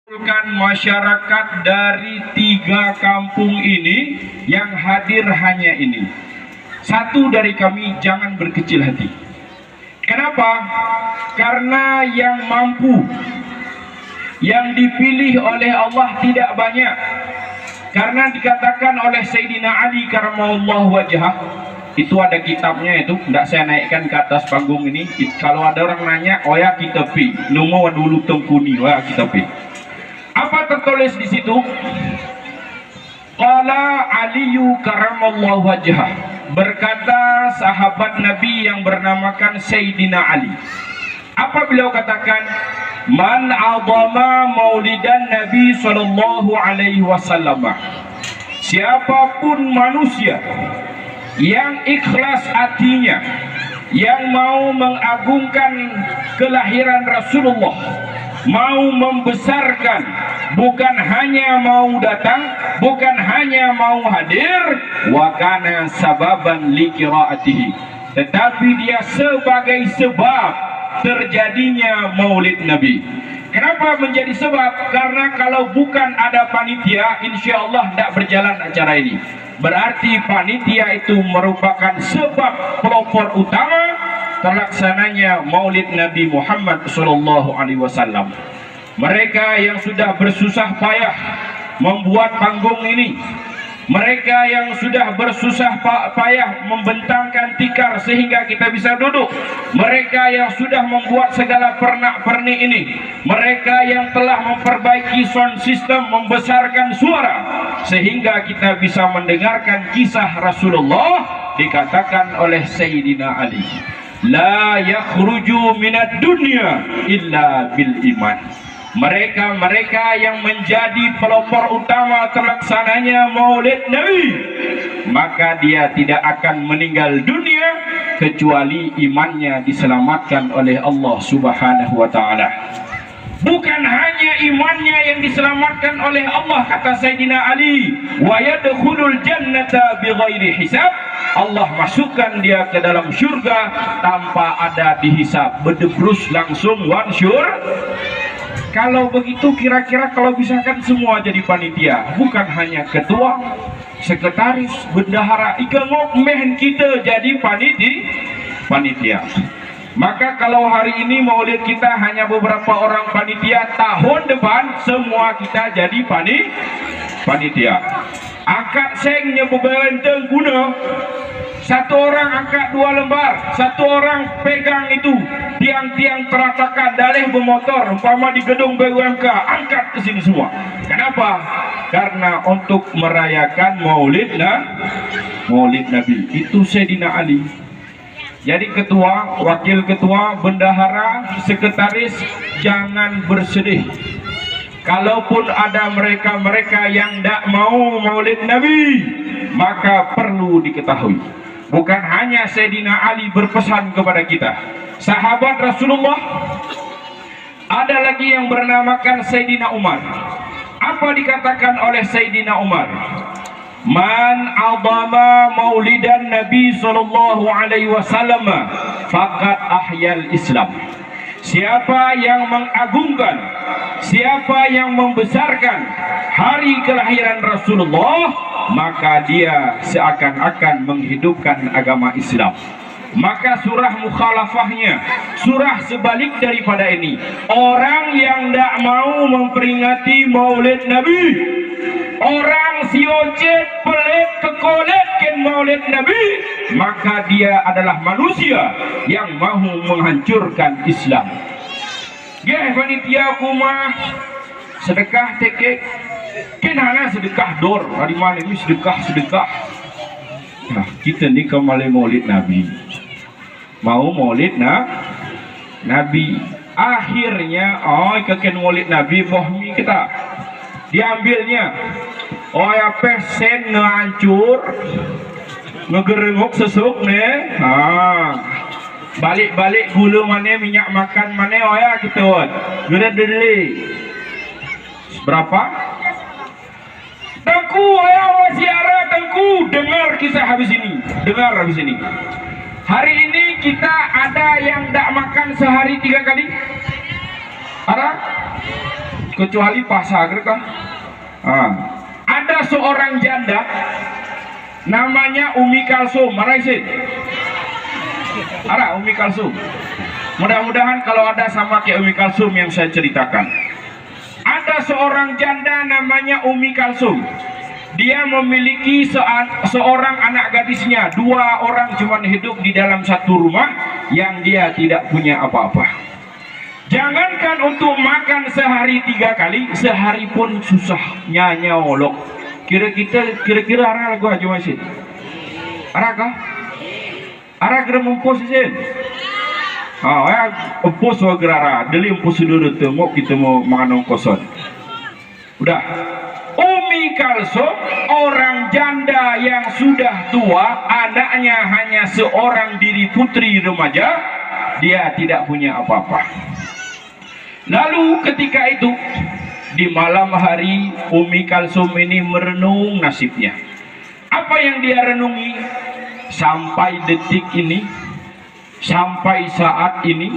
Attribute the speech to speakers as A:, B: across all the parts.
A: Masyarakat dari 3 kampung ini yang hadir hanya ini. Satu dari kami, jangan berkecil hati. Kenapa? Karena yang mampu, yang dipilih oleh Allah tidak banyak. Karena dikatakan oleh Sayyidina Ali karamallahu wajhah, itu ada kitabnya, itu tidak saya naikkan ke atas panggung ini. Kalau ada orang nanya, oh ya kita pi, numo dulu tengkuni, wah kita pi. Apa tertulis di situ? Qala Aliyu karamallahu wajhah, berkata sahabat Nabi yang bernamakan Sayyidina Ali. Apa beliau katakan? Man azama maulidan Nabi sallallahu alaihi wasallam. Siapapun manusia yang ikhlas hatinya, yang mau mengagungkan kelahiran Rasulullah, mau membesarkan, bukan hanya mau datang, bukan hanya mau hadir, wa kana sababan li qiraatihi, tetapi dia sebagai sebab terjadinya maulid Nabi. Kenapa menjadi sebab? Karena kalau bukan ada panitia, insya Allah tidak berjalan acara ini. Berarti panitia itu merupakan sebab pelopor utama terlaksananya maulid Nabi Muhammad SAW. Mereka yang sudah bersusah payah membuat panggung ini, mereka yang sudah bersusah payah membentangkan tikar sehingga kita bisa duduk, mereka yang sudah membuat segala pernak-pernik ini, mereka yang telah memperbaiki sound system, membesarkan suara sehingga kita bisa mendengarkan kisah Rasulullah. Dikatakan oleh Sayyidina Ali, la yakhruju minad dunya illa bil iman. Mereka yang menjadi pelopor utama terlaksananya maulid Nabi, maka dia tidak akan meninggal dunia kecuali imannya diselamatkan oleh Allah Subhanahu wa ta'ala. Bukan hanya imannya yang diselamatkan oleh Allah, kata Sayyidina Ali, wa yadkhulul jannata bighairi hisab, Allah masukkan dia ke dalam surga tanpa ada dihisab, berdebrus langsung one sure. Kalau begitu kira-kira kalau misalkan semua jadi panitia, bukan hanya ketua, sekretaris, bendahara, ikengok mehen kita jadi panitia. Maka kalau hari ini maulid kita hanya beberapa orang panitia, tahun depan semua kita jadi panitia. Akad sengnya beberenteng guna, satu orang angkat 2 lembar, satu orang pegang itu tiang-tiang teratakan dalih bermotor, umpama di gedung BUMK, angkat ke sini semua. Kenapa? Karena untuk merayakan maulid Nabi. Itu Sayyidina Ali. Jadi ketua, wakil ketua, bendahara, sekretaris, jangan bersedih. Kalaupun ada mereka-mereka yang tidak mau maulid Nabi, maka perlu diketahui, bukan hanya Sayyidina Ali berpesan kepada kita, sahabat Rasulullah, ada lagi yang bernamakan Sayyidina Umar. Apa dikatakan oleh Sayyidina Umar? Man azama maulidan Nabi sallallahu alaihi wasallam faqad ahyal Islam. Siapa yang mengagungkan, siapa yang membesarkan hari kelahiran Rasulullah, maka dia seakan-akan menghidupkan agama Islam. Maka surah mukhalafahnya, surah sebalik daripada ini, orang yang tidak mau memperingati maulid Nabi, orang siocet pelit kekoletkan maulid Nabi, maka dia adalah manusia yang mahu menghancurkan Islam. Ya panitia kumah sedekah tekek, kenana sedekah dor, hari mana ini sedekah. Nah, kita ni kembali maulid Nabi, mau maulid Nabi, akhirnya keken maulid Nabi bohmi kita diambilnya, ya pesen ngehancur, ngegerengok sesuk nih, balik-balik gula mana, minyak makan mana, ya kita gede deli berapa? Tengku, ya wasiara tengku, dengar kisah habis ini, Hari ini kita ada yang tidak makan sehari 3 kali. Ada? kecuali pasar kah? Ada seorang janda namanya Umi Kalsum, Maraisin. Ada Umi Kalsum. Mudah-mudahan kalau ada sama kayak Umi Kalsum yang saya ceritakan. Ada seorang janda namanya Umi Kalsum. Dia memiliki seorang anak gadisnya. 2 orang cuma hidup di dalam satu rumah yang dia tidak punya apa-apa. Jangankan untuk makan sehari 3 kali, sehari pun susah nyolok. Kira-kira arah lagu Haji Masin. Arah kah? Arah kira mempus sih. Empus wa gerara, deli empus dulu tengok kita mau makan ongkoson. Udah. Umi Kalsum, orang janda yang sudah tua, anaknya hanya seorang diri putri remaja, dia tidak punya apa-apa. Lalu ketika itu di malam hari Umi Kalsum ini merenung nasibnya. Apa yang dia renungi? Sampai detik ini, sampai saat ini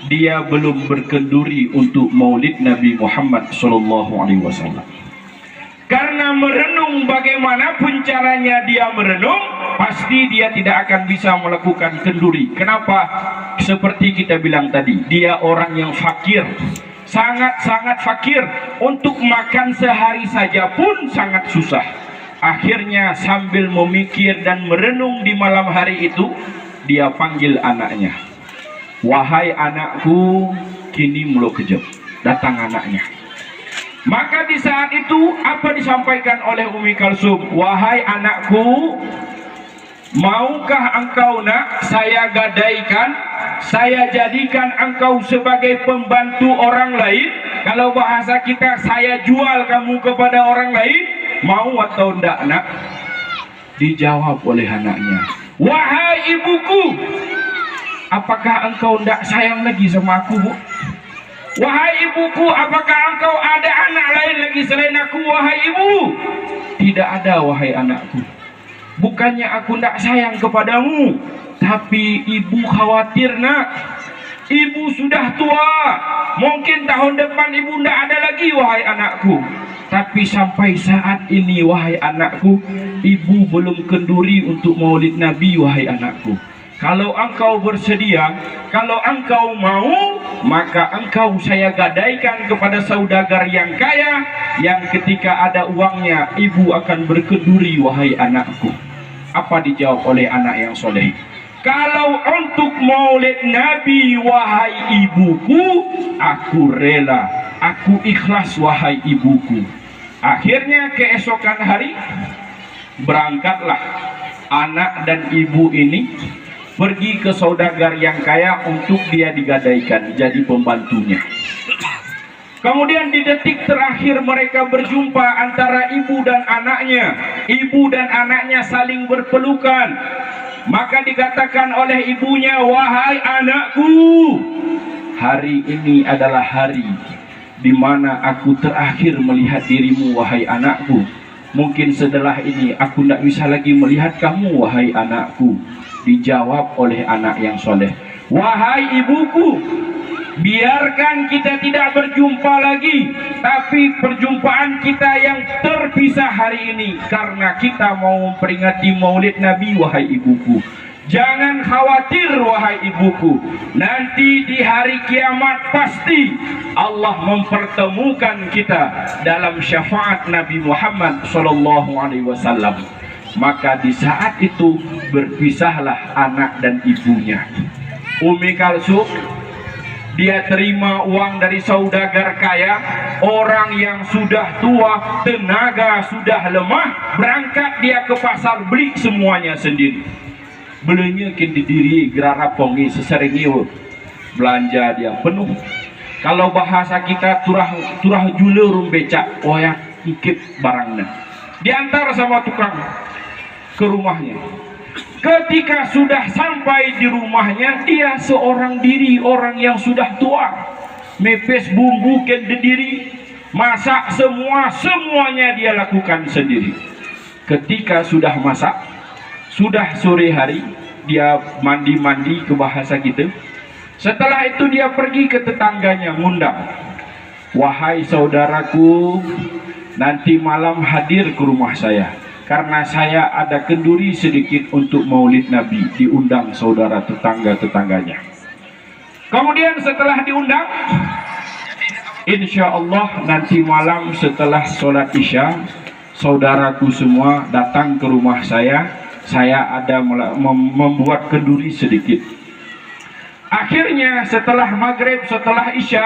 A: dia belum berkenduri untuk Maulid Nabi Muhammad SAW. Karena merenung bagaimanapun caranya dia merenung, pasti dia tidak akan bisa melakukan kenduri. Kenapa? Seperti kita bilang tadi, dia orang yang fakir, sangat-sangat fakir. Untuk makan sehari saja pun sangat susah. Akhirnya sambil memikir dan merenung di malam hari itu, dia panggil anaknya. Wahai anakku, kini mulu kejep. Datang anaknya. Maka di saat itu apa disampaikan oleh Umi Kalsum? Wahai anakku, maukah engkau nak saya gadaikan, saya jadikan engkau sebagai pembantu orang lain? Kalau bahasa kita, saya jual kamu kepada orang lain, mau atau enggak nak? Dijawab oleh anaknya, wahai ibuku, apakah engkau enggak sayang lagi sama aku, Bu? Wahai ibuku, apakah engkau ada anak lain lagi selain aku, wahai ibu? Tidak ada, wahai anakku. Bukannya aku tidak sayang kepadamu, tapi ibu khawatir nak. Ibu sudah tua, mungkin tahun depan ibu tidak ada lagi, wahai anakku. Tapi sampai saat ini, wahai anakku, ibu belum kenduri untuk Maulid Nabi, wahai anakku. Kalau engkau bersedia, kalau engkau mau, maka engkau saya gadaikan kepada saudagar yang kaya, yang ketika ada uangnya, ibu akan berkenduri, wahai anakku. Apa dijawab oleh anak yang soleh? Kalau untuk Maulid Nabi, wahai ibuku, aku rela, aku ikhlas, wahai ibuku. Akhirnya keesokan hari, berangkatlah anak dan ibu ini pergi ke saudagar yang kaya untuk dia digadaikan jadi pembantunya. Kemudian di detik terakhir mereka berjumpa antara ibu dan anaknya. Ibu dan anaknya saling berpelukan. Maka dikatakan oleh ibunya, wahai anakku, hari ini adalah hari di mana aku terakhir melihat dirimu, wahai anakku. Mungkin setelah ini aku tidak bisa lagi melihat kamu, wahai anakku. Dijawab oleh anak yang soleh, wahai ibuku, biarkan kita tidak berjumpa lagi, tapi perjumpaan kita yang terpisah hari ini karena kita mau memperingati Maulid Nabi, wahai ibuku. Jangan khawatir, wahai ibuku, nanti di hari kiamat pasti Allah mempertemukan kita dalam syafaat Nabi Muhammad SAW. Maka di saat itu berpisahlah anak dan ibunya. Umi Kalsum, dia terima uang dari saudagar kaya, orang yang sudah tua, tenaga sudah lemah, berangkat dia ke pasar beli semuanya sendiri. Belinya kini diri gerara pongi seseringi belanja dia penuh. Kalau bahasa kita turah julur becak, yang ikip barangnya. Diantar sama tukang ke rumahnya. Ketika sudah sampai di rumahnya, dia seorang diri, orang yang sudah tua, mepes bumbu ke diri, masak semuanya dia lakukan sendiri. Ketika sudah masak, sudah sore hari, dia mandi ke bahasa kita. Setelah itu dia pergi ke tetangganya ngundang. wahai saudaraku, nanti malam hadir ke rumah saya, karena saya ada kenduri sedikit untuk maulid Nabi. Diundang saudara tetangga-tetangganya. Kemudian setelah diundang, insya Allah nanti malam setelah sholat isya, saudaraku semua datang ke rumah saya. Saya ada membuat kenduri sedikit. Akhirnya setelah maghrib, setelah isya,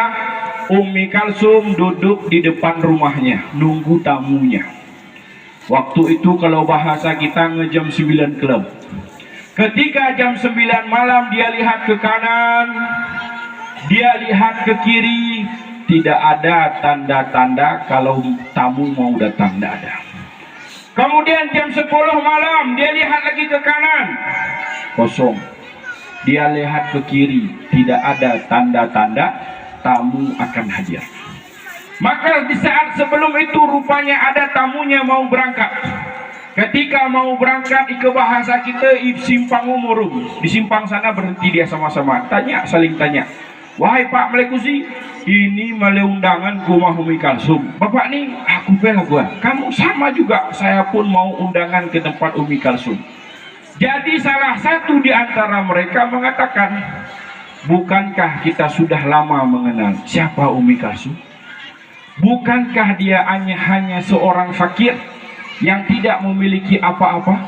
A: Ummi Kalsum duduk di depan rumahnya nunggu tamunya. Waktu itu kalau bahasa kita ngejam 9 kelab. Ketika jam 9 malam, dia lihat ke kanan, dia lihat ke kiri, tidak ada tanda-tanda kalau tamu mau datang, tidak ada. Kemudian jam 10 malam, dia lihat lagi ke kanan, kosong. Dia lihat ke kiri, tidak ada tanda-tanda tamu akan hadir. Maka di saat sebelum itu rupanya ada tamunya mau berangkat. Ketika mau berangkat, ke bahasa kita simpang umurum, di simpang sana berhenti dia sama-sama, tanya, saling tanya. Wahai Pak Melekusi, ini malah undangan ke rumah Ummi Kalsum. Bapak nih, aku bela gua. Kamu sama juga, saya pun mau undangan ke tempat Ummi Kalsum. Jadi salah satu di antara mereka mengatakan, bukankah kita sudah lama mengenal siapa Ummi Kalsum? Bukankah dia hanya seorang fakir yang tidak memiliki apa-apa?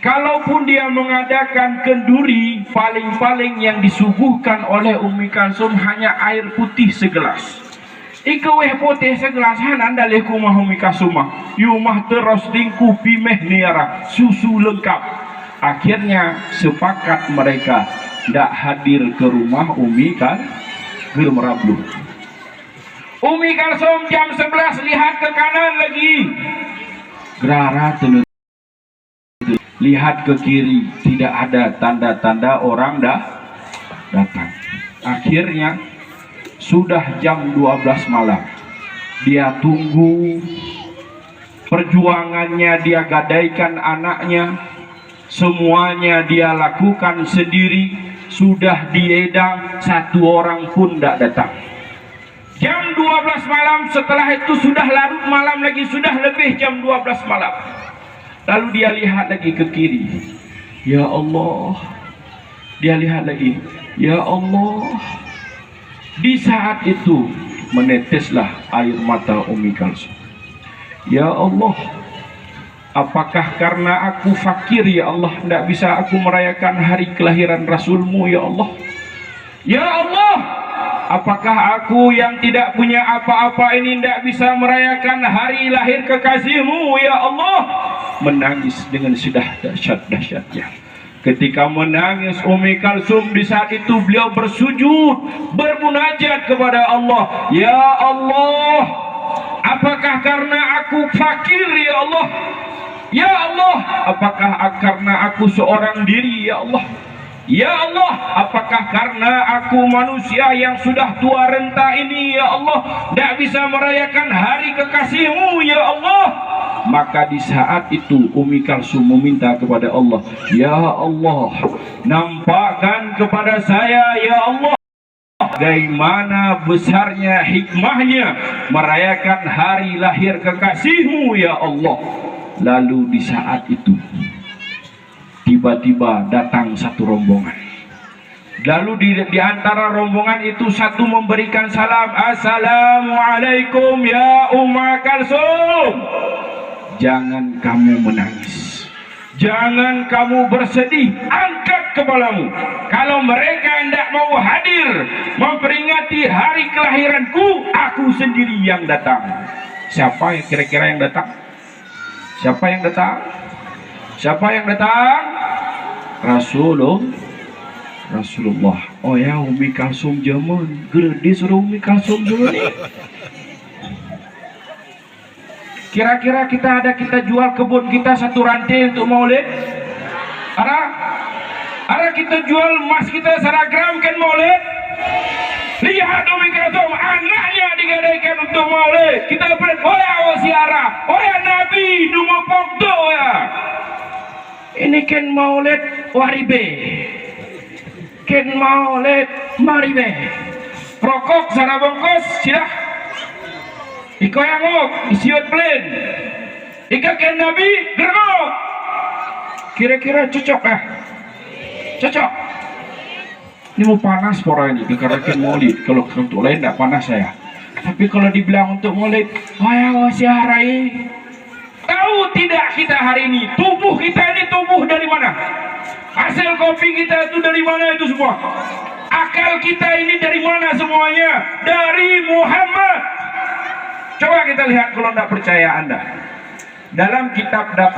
A: Kalaupun dia mengadakan kenduri, paling-paling yang disuguhkan oleh Ummi Kalsum hanya air putih segelas. Ika weh putih segelas hananda leh kumah Ummi Kalsum. Yumah terus tingku pimeh niara, susu lengkap. Akhirnya sepakat mereka tidak hadir ke rumah Ummi Kalsum. Ummi Kalsum jam 11 lihat ke kanan lagi, gerara telut. Lihat ke kiri, tidak ada tanda-tanda orang datang. Akhirnya sudah jam 12 malam, dia tunggu. Perjuangannya dia gadaikan anaknya, semuanya dia lakukan sendiri. Sudah diedang, satu orang pun tidak datang. Jam 12 malam, setelah itu sudah larut malam lagi, sudah lebih jam 12 malam. Lalu dia lihat lagi ke kiri, ya Allah. Dia lihat lagi, ya Allah. Di saat itu meneteslah air mata Ummi Kalsum. Ya Allah, apakah karena aku fakir ya Allah, tidak bisa aku merayakan hari kelahiran Rasulmu ya Allah? Ya Allah, apakah aku yang tidak punya apa-apa ini tidak bisa merayakan hari lahir kekasihmu ya Allah? Menangis dengan sudah dahsyat-dahsyatnya. Ketika menangis Ummi Kalsum, di saat itu beliau bersujud, bermunajat kepada Allah. Ya Allah, apakah karena aku fakir ya Allah? Ya Allah, apakah karena aku seorang diri ya Allah? Ya Allah, apakah karena aku manusia yang sudah tua renta ini ya Allah, tidak bisa merayakan hari kekasihmu ya Allah? Maka di saat itu Ummi Kalsum meminta kepada Allah, ya Allah, nampakkan kepada saya ya Allah bagaimana besarnya hikmahnya merayakan hari lahir kekasihmu ya Allah. Lalu di saat itu tiba-tiba datang satu rombongan. Lalu di antara rombongan itu satu memberikan salam, Assalamualaikum ya Ummi Kalsum. Jangan kamu menangis, jangan kamu bersedih, angkat kepalamu. Kalau mereka tidak mau hadir memperingati hari kelahiranku, aku sendiri yang datang. Siapa yang kira-kira yang datang? Siapa yang datang? Siapa yang datang? Rasulullah. Oh ya, Ummi Kalsum jaman gede suruh Ummi Kalsum dulu nih. Kira-kira kita jual kebun kita satu rantai untuk maulid? Ada kita jual emas kita 1 gram kan maulid? Lihat Ummi Kalsum, anaknya digadaikan untuk maulid. Kita beri, oh ya wasiara, oh ya Nabi, dungo pokdo ya. Ini kan maulid waribe, kan maulid maribe. Rokok sana bungkus, silah. ikoyangok, isiot plan. Ika ken Nabi gerok. Kira-kira cocok ah? Cocok. Ini mau panas pora ini dikarenakan maulid. Kalau untuk lain tidak panas saya. Tapi kalau dibilang untuk maulid, wah siarai. Tahu tidak kita hari ini? Tubuh kita ini tubuh dari mana? Hasil kopi kita itu dari mana itu semua? Akal kita ini dari mana semuanya? Dari Muhammad. Coba kita lihat kalau tidak percaya Anda. Dalam kitab Daqaiq